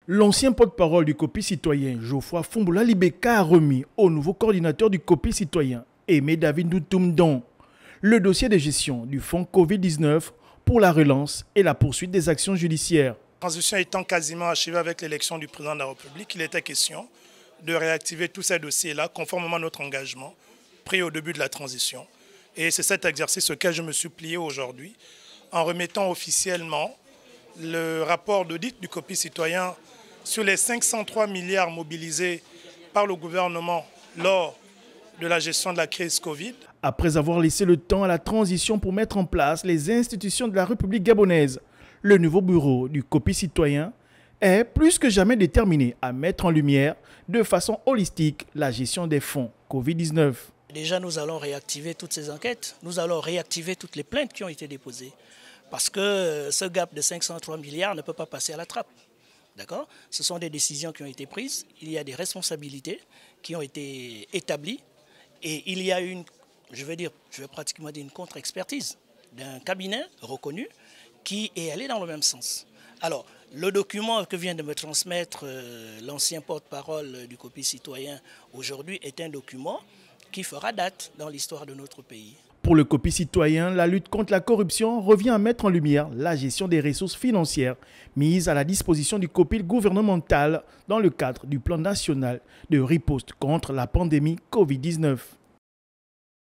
L'ancien porte-parole du COPI citoyen, Geoffroy Fumbola Libeka, a remis au nouveau coordinateur du COPI citoyen, Aimé David Ndoutoumdon, le dossier de gestion du fonds Covid-19 pour la relance et la poursuite des actions judiciaires. La transition étant quasiment achevée avec l'élection du président de la République, il était question de réactiver tous ces dossiers-là conformément à notre engagement pris au début de la transition. Et c'est cet exercice auquel je me suis plié aujourd'hui en remettant officiellement le rapport d'audit du COPI citoyen sur les 503 milliards mobilisés par le gouvernement lors de la gestion de la crise Covid. Après avoir laissé le temps à la transition pour mettre en place les institutions de la République gabonaise, le nouveau bureau du COPI citoyen est plus que jamais déterminé à mettre en lumière de façon holistique la gestion des fonds Covid-19. Déjà, nous allons réactiver toutes ces enquêtes, nous allons réactiver toutes les plaintes qui ont été déposées. Parce que ce gap de 503 milliards ne peut pas passer à la trappe. D'accord ? Ce sont des décisions qui ont été prises, il y a des responsabilités qui ont été établies et il y a je vais pratiquement dire une contre-expertise d'un cabinet reconnu qui est allé dans le même sens. Alors, le document que vient de me transmettre l'ancien porte-parole du COPI citoyen aujourd'hui est un document qui fera date dans l'histoire de notre pays. Pour le COPI citoyen, la lutte contre la corruption revient à mettre en lumière la gestion des ressources financières mises à la disposition du COPI gouvernemental dans le cadre du plan national de riposte contre la pandémie Covid-19.